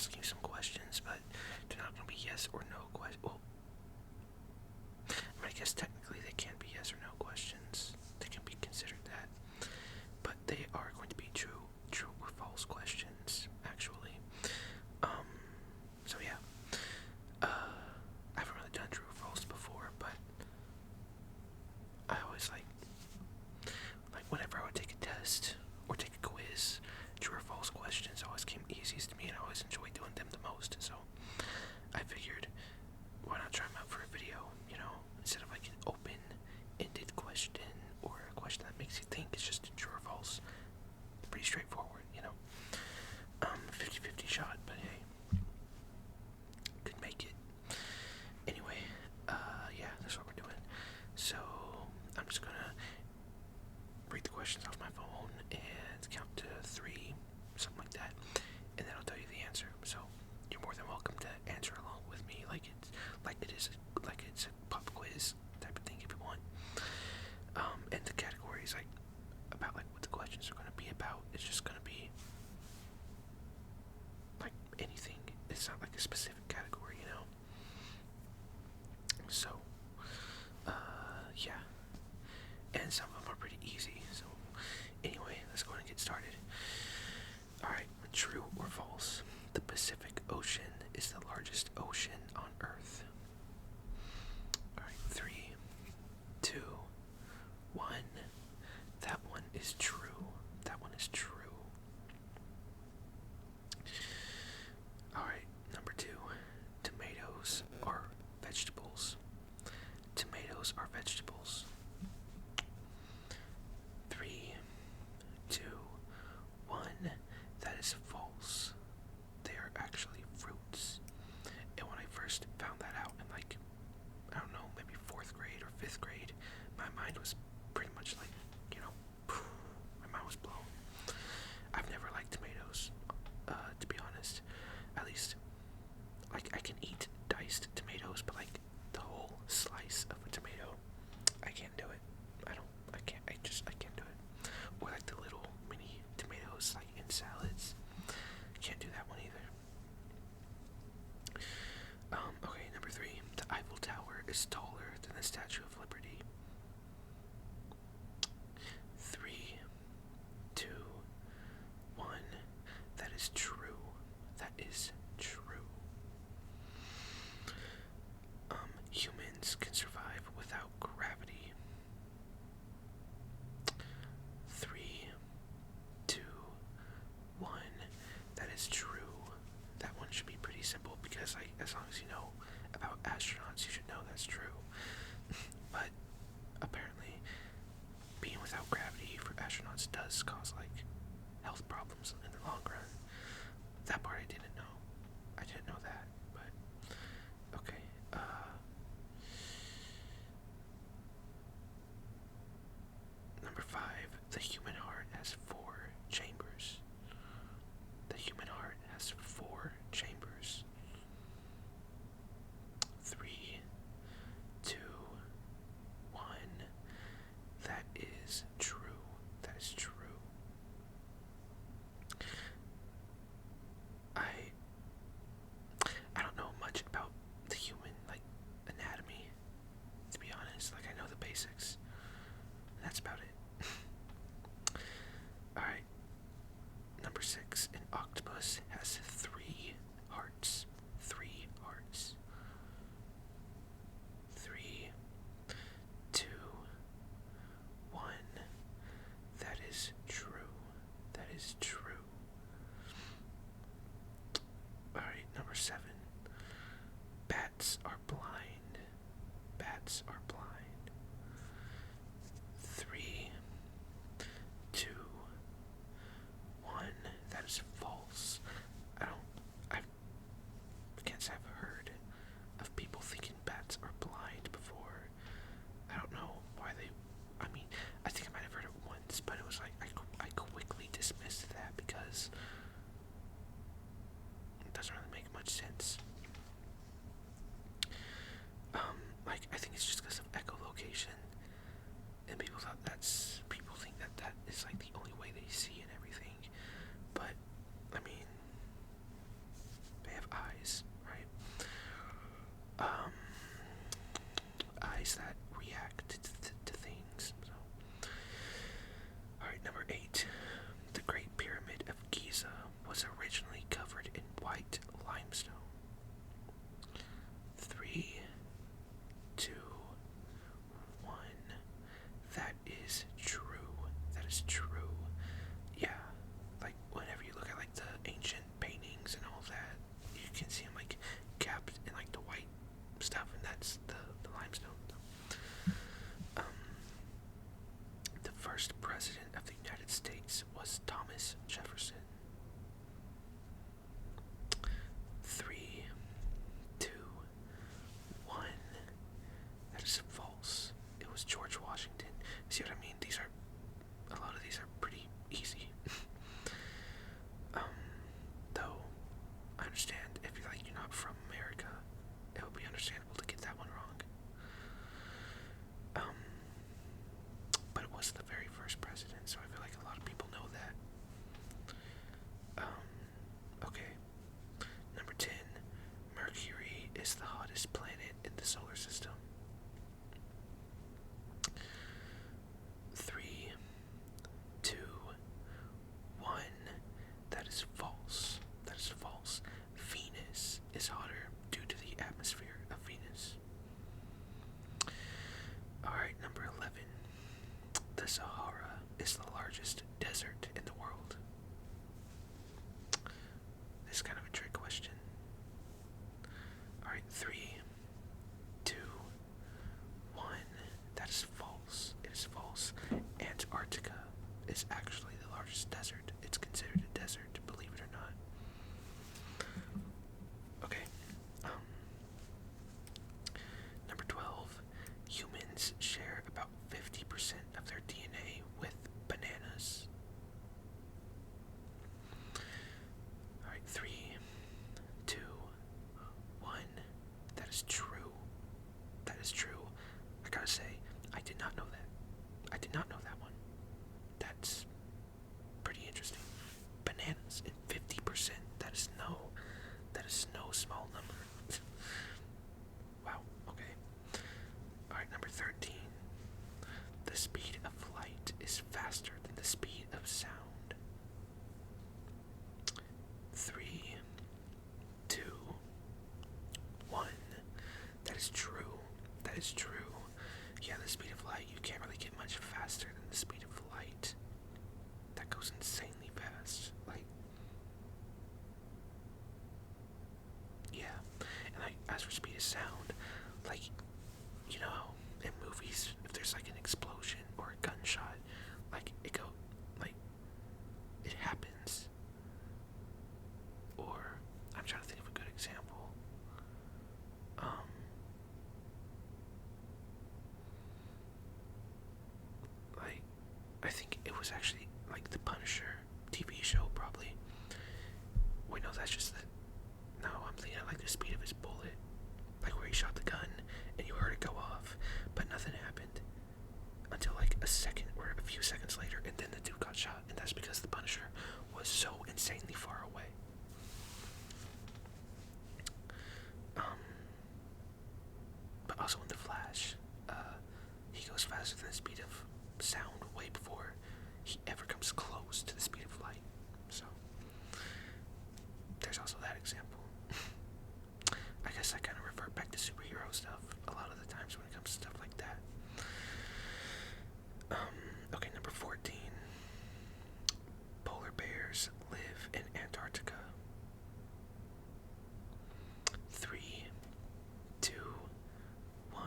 ask you some questions, but they're not going to be yes or no questions. Well, I guess technically they can be yes or no questions. They can be considered that, but they are going to be true or false questions, actually. So yeah, I haven't really done true or false before, but I always like whenever I would take a test or take a quiz, true or false questions always came easiest to me, and I always enjoyed doing them the most. So I figured, why not try them out for a video? Instead of like an open-ended question or a question that makes you think. It's just true or false. Pretty straightforward. 50-50 shot, but hey, could make it. Anyway, yeah, that's what we're doing. So I'm just gonna read the questions off my phone and count to 3, something like that, and then I'll tell you the answer. So you're more than welcome to answer along with me, like it's a pop quiz type of thing if you want. And the categories about what the questions are gonna be about. It's just gonna be like anything. It's not like a specific category, So, yeah. And some of them are pretty easy. So, anyway, let's go ahead and get started. Alright, true or false? The Pacific Ocean is the largest ocean on Earth. Alright, 3, 2, 1. That one is true. That one is true. Alright, number 2. Tomatoes are vegetables. Tomatoes are vegetables. 3, 2, 1. That is false. They are actually fruits. And when I first The Sahara is the largest desert in the world. This is kind of a trick question. Alright, 3, 2, 1. That is false. It is false. Antarctica is actually the largest desert. It's considered a desert, believe it or not. Okay. Number 12. Humans share about 50% of their DNA with bananas. Alright, 3, 2, 1. That is true. That is true. I gotta say, I did not know that. I did not know that one. That's pretty interesting. Bananas and 50%. That is no small number. Wow, okay. Alright, number 13. The speed of light is faster than the speed of sound. 3, 2, 1. That is true. That is true. Yeah, the speed of light, you can't really get much faster than the speed of light. That goes insanely fast. Like, yeah. And like, as for speed of sound, like, you know, in movies, if there's like an explosion or a gunshot, like it happens. Or, I'm trying to think of a good example. Like, I think it was actually like the Punisher TV show, probably. Wait, no, that's just the. No, I'm thinking of like the speed of his bullet, like where he shot the gun and you heard it go off, but nothing happened until like a second or a few seconds later, and then the dude got shot, and that's because the Punisher was so insanely far away. But also in the Flash, he goes faster than the speed of sound way before he ever comes close to the speed of light. So there's also that example. I guess I kind of revert back to superhero stuff a lot of the times when it comes to stuff like that. Okay, number 14. Polar bears live in Antarctica. 3, 2, 1.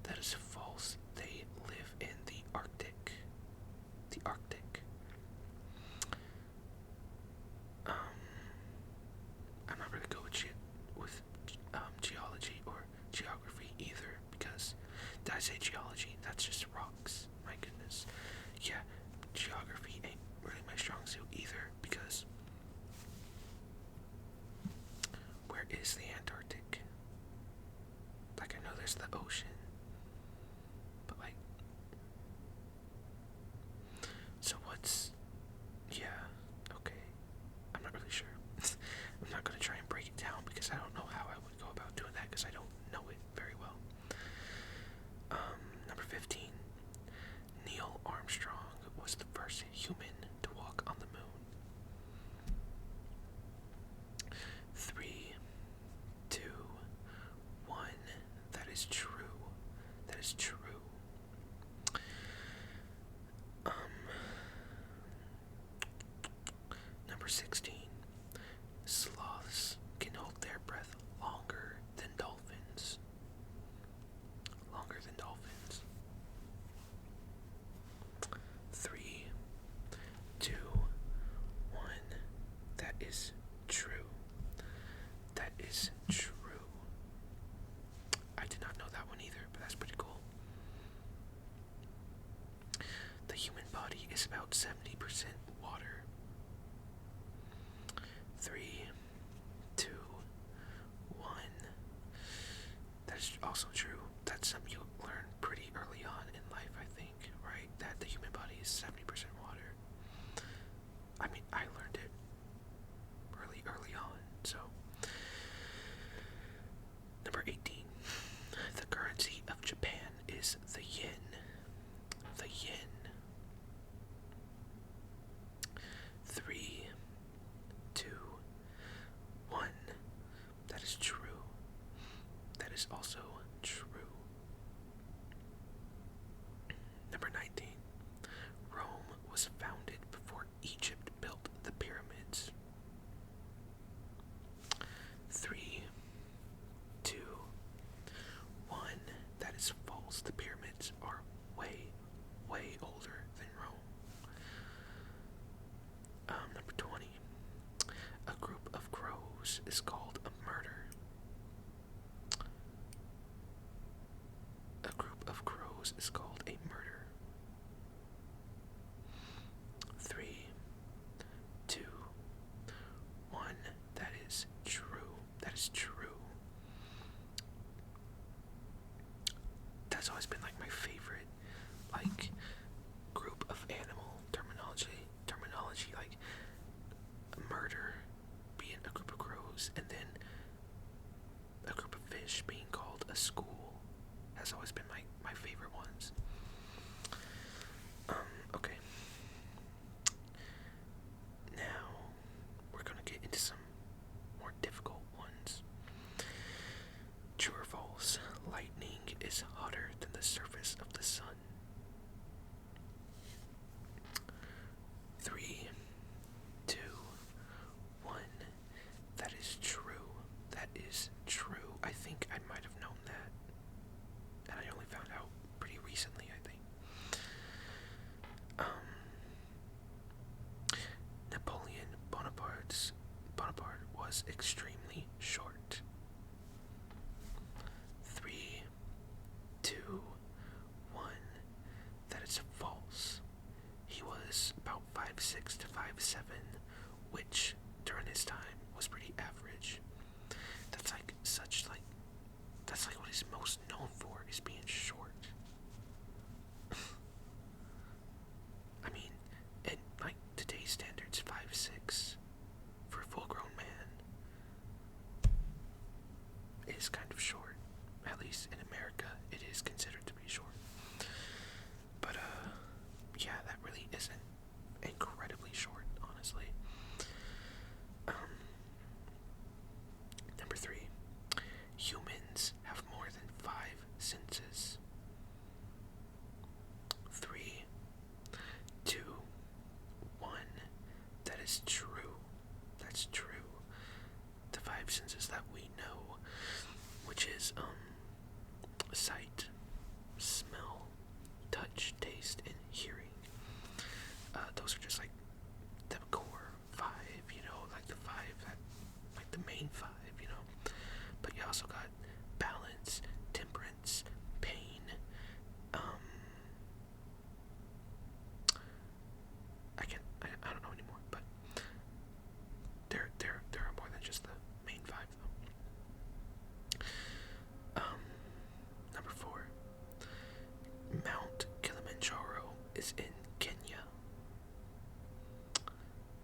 That is false. They live in the Arctic. The Arctic. I'm not really good with geology or geography either, because did I say geology? That's just rocks. My goodness. Yeah, geography ain't really my strong suit either, because where is the Antarctic? Like, I know there's the ocean, but like, so what's, yeah, okay, I'm not really sure. I'm not going to try and break it down because I don't know how I would go about doing that, because I don't know it very well. Number 15. Neil Armstrong was the first human to walk on the moon. 3, 2, 1. That is true. That is true. Number 16. Sloths can hold their breath longer than dolphins. Longer than dolphins. 3, 2, 1. That is true. That is true. I did not know that one either, but that's pretty cool. The human body is about 70% water. 3, 2, 1. That's also true. That's something you learn pretty early on in life, I think, right? That the human body is 70% water. I mean, I learned it really early on, so. Number 18. The currency of Japan is the yen. The yen. 3, 2, 1. That is true. That is also true. Number 19. is called a murder. A group of crows is called a murder. 3, 2, 1. That is true. That is true. That's always been like my favorite, like, group of animal terminology. Like murder being a group of crows, and then a group of fish being called a school has always been my favorite ones. Okay. Now we're gonna get into some more difficult ones. True or false? Lightning is hotter than the surface of the sun. 3, 2, 1. That is true. That is true. I think I might have known that. And I only found out pretty recently, I think. Napoleon Bonaparte was extremely short. 3, 2, 1. That is false. He was about 5'6" to 5'7", which during his time was pretty average. That's like what he's most known for, is being short. I mean, in like today's standards, 5'6" for a full-grown man is kind of short. At least in America, it is considered to be short. But yeah, that really isn't incredibly short, honestly. Number 3. Humans have more than 5 senses. 3, 2, 1. That is true. That's true. The 5 senses that we know, which is sight, smell, touch, taste, and hearing. Those are just like the core 5, like the 5 that, like the main 5, But you also got balance, temperance, pain, I don't know anymore, but there are more than just the main 5 though. Number 4. Mount Kilimanjaro is in Kenya.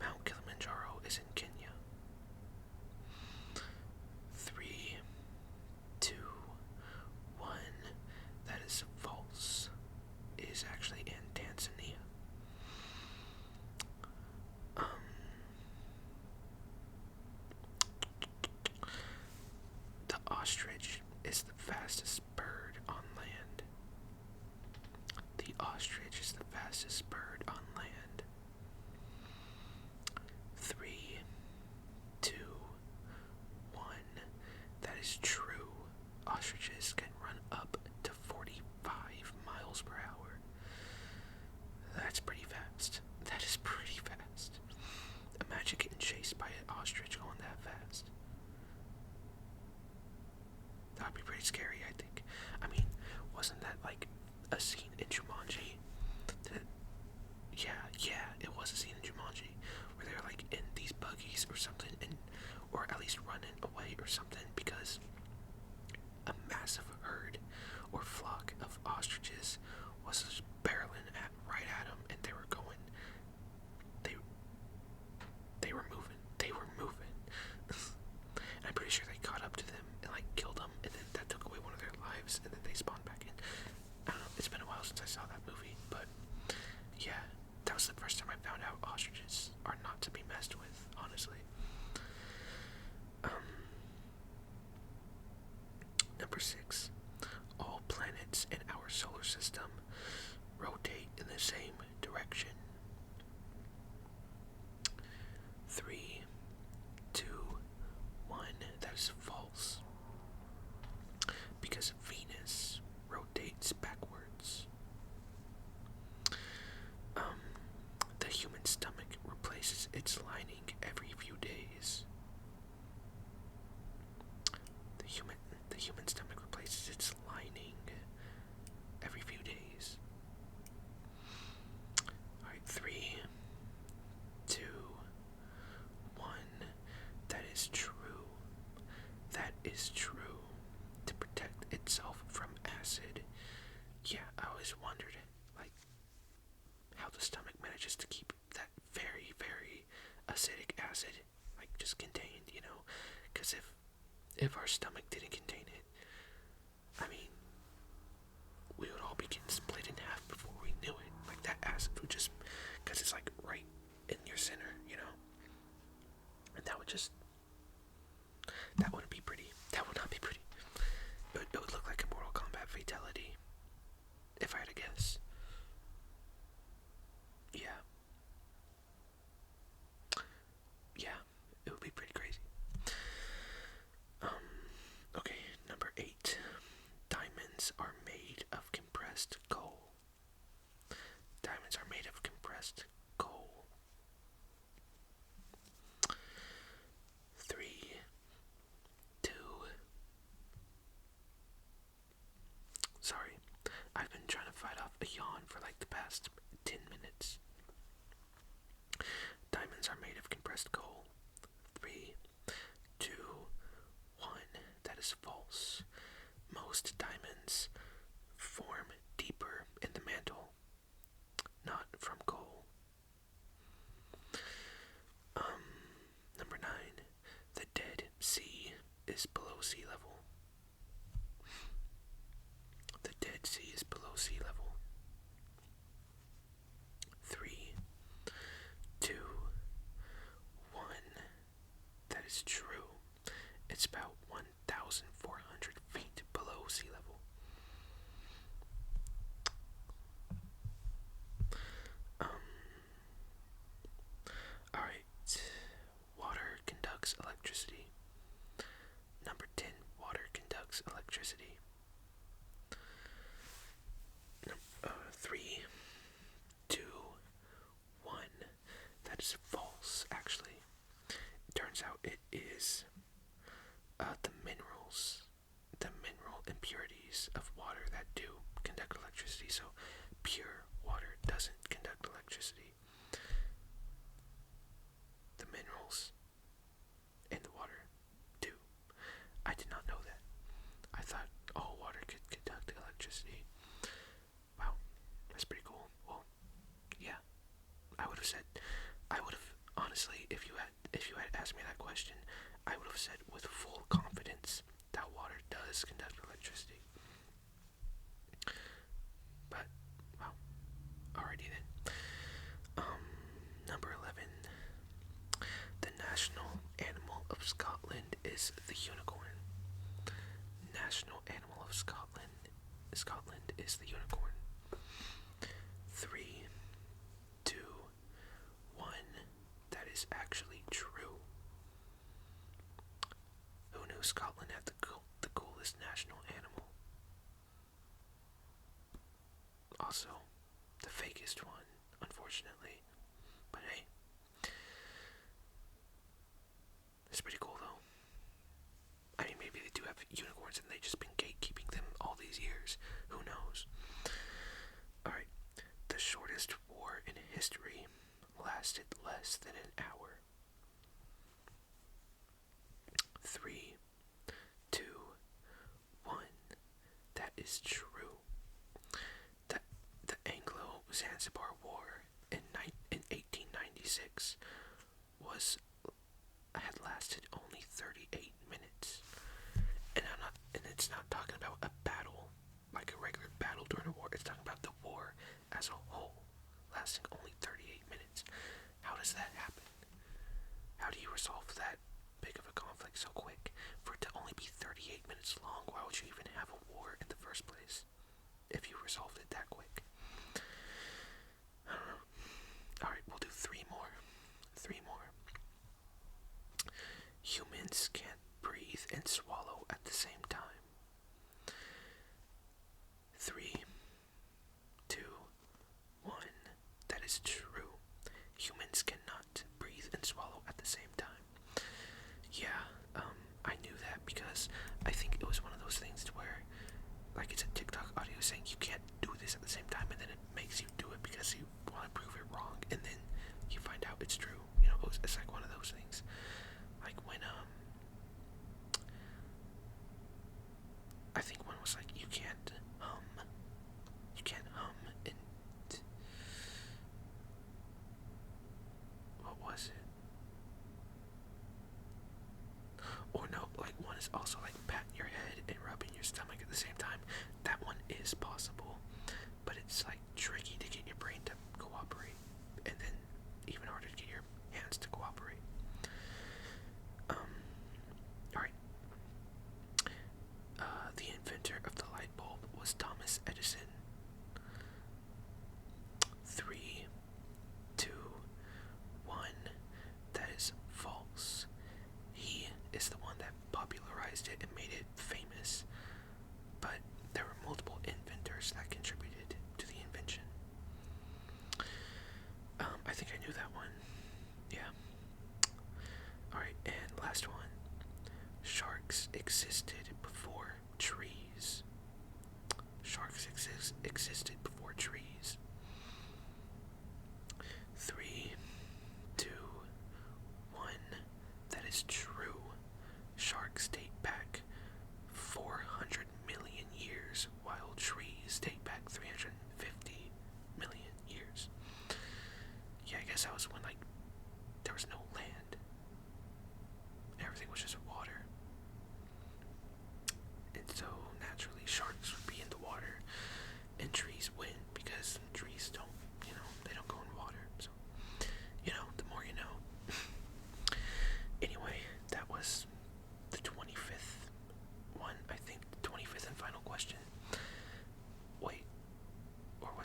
Mount Kilimanjaro is in Kenya. 3, 2, 1. That is false. It is actually in Tanzania. The ostrich is the fastest bird on land. The ostrich is the fastest bird on land. 3, 2, 1. That is true. Ostriches can run up to 45 miles per hour. That's pretty fast. That is pretty fast. Imagine getting chased by an ostrich going that fast. That would be pretty scary, I think. I mean, wasn't that like a scene in Jumanji? Yeah, it was a scene in Jumanji where they're like in these buggies or something, or at least running away or something, because a massive herd or flock of ostriches was just barreling right at them, and they were moving. And I'm pretty sure they caught up to them and like killed them, and then that took away one of their lives, and then they spawned back in. I don't know, it's been a while since I saw that movie, but yeah, that was the first time I found out ostriches are not to be messed with, honestly. Number 6. All planets in our solar system rotate in the same direction. 3, 2, 1. That is false. Because Venus rotates backwards. The human stomach replaces its lining every few days. just to keep that very, very acidic acid, like, just contained, you know? Because if our stomach didn't contain it, I mean, we would all be getting split in half before we knew it. Like, that acid would just, because it's like right in your center, you know? And that wouldn't be pretty. That would not be pretty. It would look like a Mortal Kombat fatality, if I had to guess. Yeah. Yeah, it would be pretty crazy. Okay, number 8. Diamonds are made of compressed coal. Diamonds are made of compressed coal. 3, 2. Sorry, I've been trying to fight off a yawn for like the past 10 minutes. Diamonds are made of compressed coal. 3, 2, 1. That is false. Most diamonds form deeper in the mantle, not from coal. Number 9. The Dead Sea is below sea level. The Dead Sea is below sea level. 3, 2, 1. That is true. It's about 1,400 feet below sea level. Alright. Water conducts electricity. Number 10. Water conducts electricity. 3, 2, 1. That is false, actually. It turns out it is the mineral impurities of water that do conduct electricity. So pure water doesn't conduct electricity. The minerals in the water do. I did not know that. I thought all water could conduct electricity. Wow, that's pretty cool. Well, yeah, I would have honestly, if you had asked me that question, I would have said with full confidence that water does conduct electricity. But, well, alrighty then. Number 11. The national animal of Scotland is the unicorn. National animal of Scotland is the unicorn. 3, 2, 1. That is actually true. Who knew Scotland had the coolest national animal? Also, the fakest one, unfortunately. But hey, it's pretty cool though. I mean, maybe they do have unicorns and they've just been gatekeeping them all these years. Who knows? Alright, the shortest war in history lasted less than an hour. 3, 2, 1. That is true. The Anglo-Zanzibar War in 1896 had lasted only 38 minutes. And it's not talking about a battle, like a regular battle during a war. It's talking about the war as a whole, lasting only 38 minutes. How does that happen? How do you resolve that big of a conflict so quick? For it to only be 38 minutes long, why would you even have a war in the first place? If you resolved it that quick. I don't know. Alright, we'll do 3 more. 3 more. Humans can't breathe and swallow at the same time. 3, 2, 1. That is true. Humans cannot breathe and swallow at the same time. Yeah, I knew that because I think it was one of those things to where, like, it's a TikTok audio saying you can't do this at the same time, and then it makes you do it because you want to prove it wrong, and then you find out it's true. You know, it's like one of those things. Like when, I think one was like, you can't hum and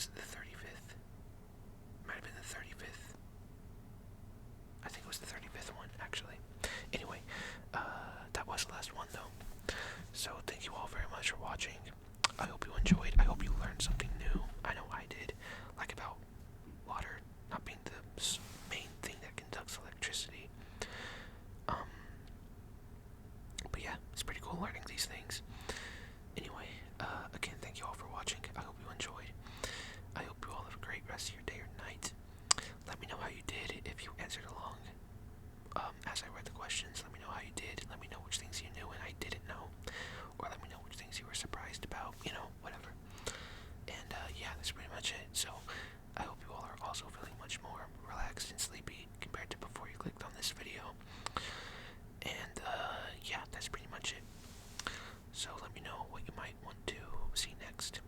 Was it the 35th? Might have been the 35th. I think it was the 35th one, actually. Anyway, that was the last one, though. So, thank you all very much for watching. I hope you enjoyed. I hope you learned something new. I know I did. Like about water not being the main thing that conducts electricity. But yeah, it's pretty cool learning these things. Anyway, again, thank you all for watching. I hope you enjoyed. I hope you all have a great rest of your day or night. Let me know how you did if you answered along. As I read the questions, let me know how you did. Let me know which things you knew and I didn't know. Or let me know which things you were surprised about, whatever. And yeah, that's pretty much it. So I hope you all are also feeling much more relaxed and sleepy compared to before you clicked on this video. And yeah, that's pretty much it. So let me know what you might want to see next.